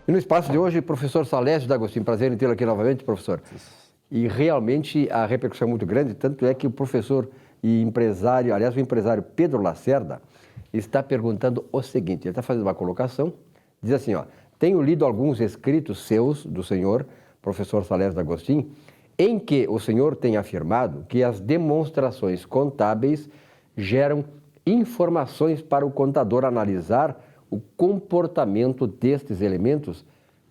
E no espaço de hoje, professor Salésio D'Agostinho, prazer em tê-lo aqui novamente, professor. E realmente a repercussão é muito grande, tanto é que o professor e empresário, aliás, o empresário Pedro Lacerda, está perguntando o seguinte, ele está fazendo uma colocação, diz assim, ó, tenho lido alguns escritos seus, do senhor, professor Salésio D'Agostinho, em que o senhor tem afirmado que as demonstrações contábeis geram informações para o contador analisar o comportamento destes elementos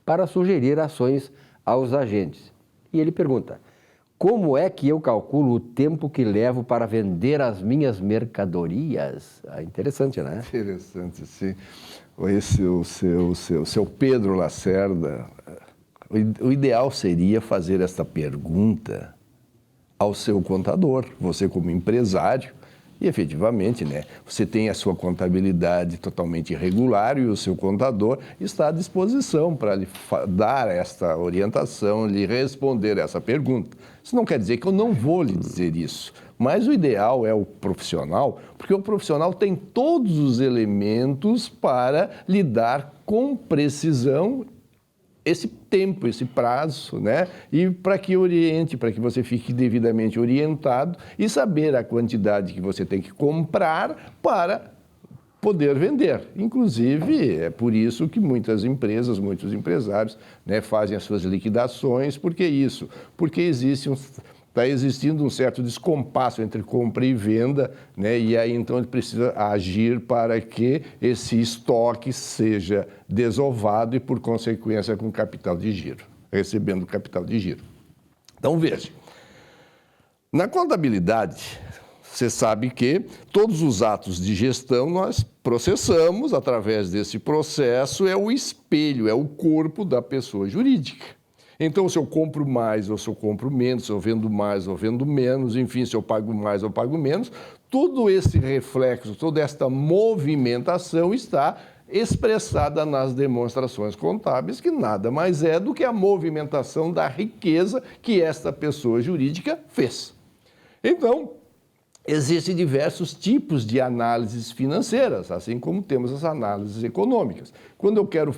para sugerir ações aos agentes. E ele pergunta, como é que eu calculo o tempo que levo para vender as minhas mercadorias? Interessante, né? Interessante, sim. O seu Pedro Lacerda, o ideal seria fazer esta pergunta ao seu contador, você como empresário. E, efetivamente, né, você tem a sua contabilidade totalmente regular e o seu contador está à disposição para lhe dar esta orientação, lhe responder essa pergunta. Isso não quer dizer que eu não vou lhe dizer isso, mas o ideal é o profissional, porque o profissional tem todos os elementos para lidar com precisão esse tempo, esse prazo, né? E para que oriente, para que você fique devidamente orientado e saber a quantidade que você tem que comprar para poder vender. Inclusive, é por isso que muitas empresas, muitos empresários, né, fazem as suas liquidações. Por que isso? Porque está existindo um certo descompasso entre compra e venda, né? E aí então ele precisa agir para que esse estoque seja desovado e, por consequência, com capital de giro, recebendo capital de giro. Então, veja, na contabilidade, você sabe que todos os atos de gestão nós processamos através desse processo, é o espelho, é o corpo da pessoa jurídica. Então, se eu compro mais ou se eu compro menos, se eu vendo mais ou vendo menos, enfim, se eu pago mais ou pago menos, todo esse reflexo, toda esta movimentação está expressada nas demonstrações contábeis, que nada mais é do que a movimentação da riqueza que esta pessoa jurídica fez. Então, existem diversos tipos de análises financeiras, assim como temos as análises econômicas. Quando eu quero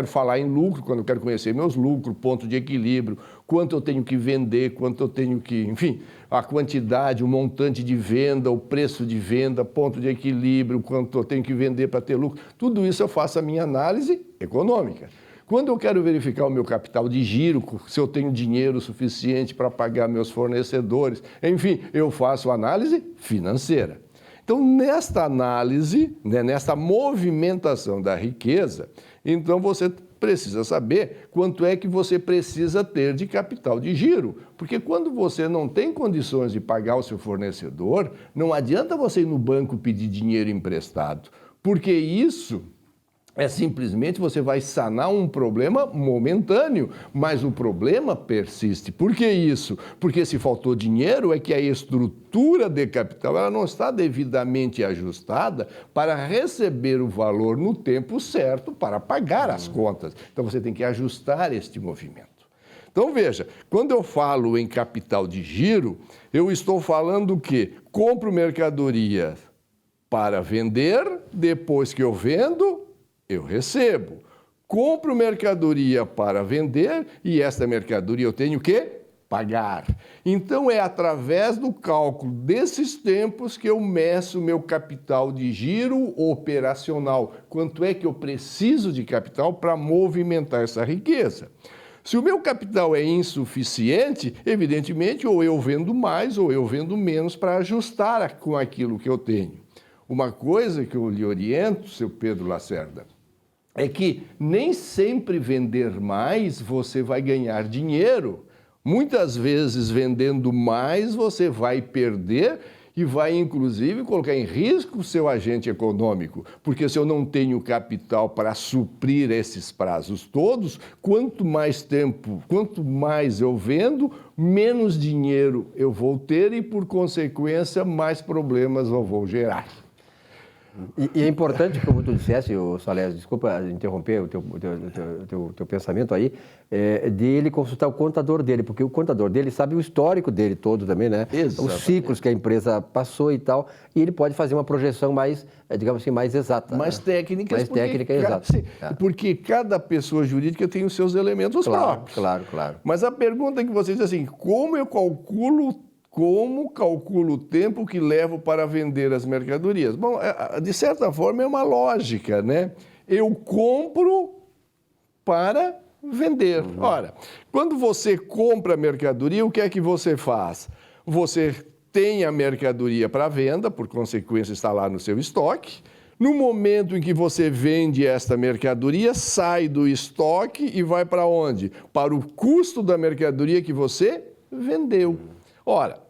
falar em lucro, quando eu quero conhecer meus lucros, ponto de equilíbrio, quanto eu tenho que vender, quanto eu tenho que, enfim, a quantidade, o montante de venda, o preço de venda, ponto de equilíbrio, quanto eu tenho que vender para ter lucro, tudo isso eu faço a minha análise econômica. Quando eu quero verificar o meu capital de giro, se eu tenho dinheiro suficiente para pagar meus fornecedores, enfim, eu faço a análise financeira. Então, nesta análise, né, nesta movimentação da riqueza, então você precisa saber quanto é que você precisa ter de capital de giro. Porque quando você não tem condições de pagar o seu fornecedor, não adianta você ir no banco pedir dinheiro emprestado, porque isso é simplesmente você vai sanar um problema momentâneo, mas o problema persiste. Por que isso? Porque se faltou dinheiro é que a estrutura de capital ela não está devidamente ajustada para receber o valor no tempo certo para pagar as contas. Então você tem que ajustar este movimento. Então veja, quando eu falo em capital de giro, eu estou falando que compro mercadoria para vender, depois que eu vendo, eu recebo. Compro mercadoria para vender e esta mercadoria eu tenho que pagar. Então é através do cálculo desses tempos que eu meço meu capital de giro operacional. Quanto é que eu preciso de capital para movimentar essa riqueza? Se o meu capital é insuficiente, evidentemente ou eu vendo mais ou eu vendo menos para ajustar com aquilo que eu tenho. Uma coisa que eu lhe oriento, seu Pedro Lacerda, é que nem sempre vender mais você vai ganhar dinheiro. Muitas vezes, vendendo mais, você vai perder e vai, inclusive, colocar em risco o seu agente econômico. Porque se eu não tenho capital para suprir esses prazos todos, quanto mais tempo, quanto mais eu vendo, menos dinheiro eu vou ter e, por consequência, mais problemas eu vou gerar. E é importante, como tu disseste, o Salésio, desculpa interromper o teu pensamento aí, dele consultar o contador dele, porque o contador dele sabe o histórico dele todo também, né? Exatamente. Os ciclos que a empresa passou e tal, e ele pode fazer uma projeção mais, digamos assim, mais exata. Mais né? técnica. Mais técnica, exata. Sim, porque cada pessoa jurídica tem os seus elementos próprios. Claro. Mas a pergunta que você diz assim, como calculo o tempo que levo para vender as mercadorias? Bom, de certa forma é uma lógica, né? Eu compro para vender. Ora, quando você compra a mercadoria, o que é que você faz? Você tem a mercadoria para venda, por consequência está lá no seu estoque. No momento em que você vende esta mercadoria, sai do estoque e vai para onde? Para o custo da mercadoria que você vendeu. Ora,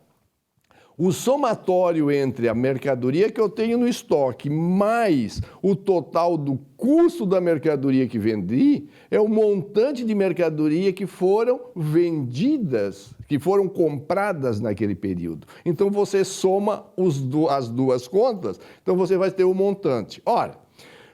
o somatório entre a mercadoria que eu tenho no estoque mais o total do custo da mercadoria que vendi é o montante de mercadoria que foram vendidas, que foram compradas naquele período. Então você soma as duas contas, então você vai ter o montante. Ora,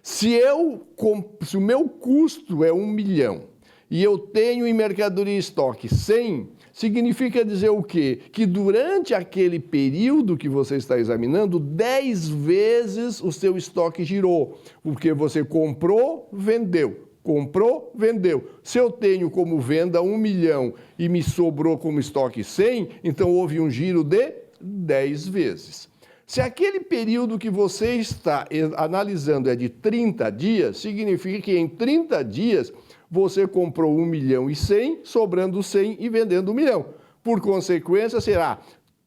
se o meu custo é 1 milhão e eu tenho em mercadoria em estoque 100, significa dizer o quê? Que durante aquele período que você está examinando, 10 vezes o seu estoque girou, porque você comprou, vendeu. Comprou, vendeu. Se eu tenho como venda 1 milhão e me sobrou como estoque 100, então houve um giro de 10 vezes. Se aquele período que você está analisando é de 30 dias, significa que em 30 dias você comprou 1 milhão e 100, sobrando 100 e vendendo 1 milhão. Por consequência, será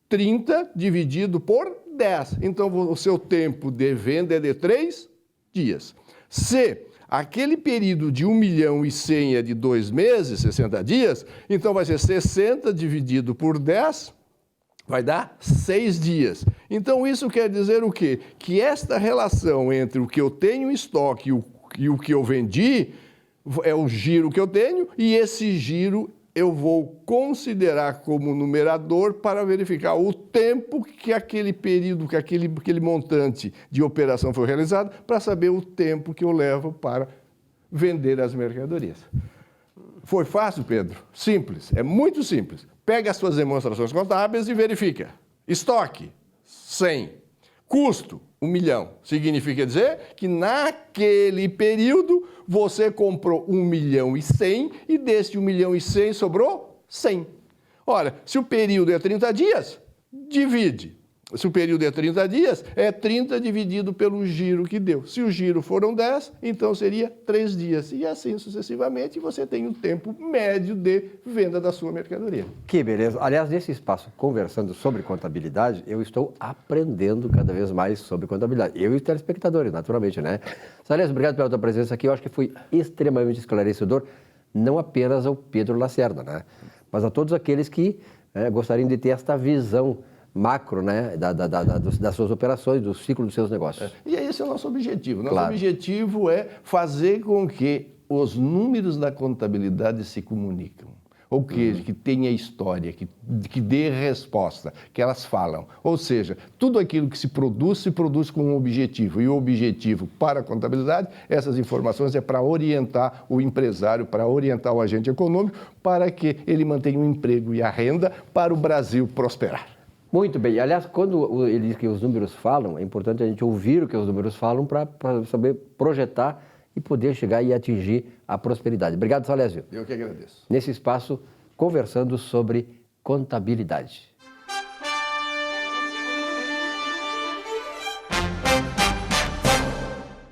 30 dividido por 10. Então, o seu tempo de venda é de 3 dias. Se aquele período de 1 milhão e 100 é de 2 meses, 60 dias, então vai ser 60 dividido por 10, vai dar 6 dias. Então, isso quer dizer o quê? Que esta relação entre o que eu tenho em estoque e o que eu vendi é o giro que eu tenho, e esse giro eu vou considerar como numerador para verificar o tempo que aquele período, que aquele montante de operação foi realizado, para saber o tempo que eu levo para vender as mercadorias. Foi fácil, Pedro? Simples, é muito simples. Pega as suas demonstrações contábeis e verifica. Estoque, 100. Custo, 1 milhão. Significa dizer que naquele período você comprou 1 milhão e 100 e desse 1 milhão e 100 sobrou 100. Ora, se o período é 30 dias, divide. Se o período é 30 dias, é 30 dividido pelo giro que deu. Se o giro foram 10, então seria 3 dias. E assim sucessivamente, você tem um tempo médio de venda da sua mercadoria. Que beleza. Aliás, nesse espaço, conversando sobre contabilidade, eu estou aprendendo cada vez mais sobre contabilidade. Eu e os telespectadores, naturalmente, né? Salésio, obrigado pela tua presença aqui. Eu acho que foi extremamente esclarecedor, não apenas ao Pedro Lacerda, né? Mas a todos aqueles que gostariam de ter esta visão macro, né, das suas operações, do ciclo dos seus negócios. E esse é o nosso objetivo. Nosso Claro. objetivo é fazer com que os números da contabilidade se comunicam. Ou que tenha história, que dê resposta, que elas falam. Ou seja, tudo aquilo que se produz com um objetivo. E o objetivo para a contabilidade, essas informações é para orientar o empresário, para orientar o agente econômico, para que ele mantenha o emprego e a renda para o Brasil prosperar. Muito bem. Aliás, quando ele diz que os números falam, é importante a gente ouvir o que os números falam para saber projetar e poder chegar e atingir a prosperidade. Obrigado, Salésio. Eu que agradeço. Nesse espaço, conversando sobre contabilidade.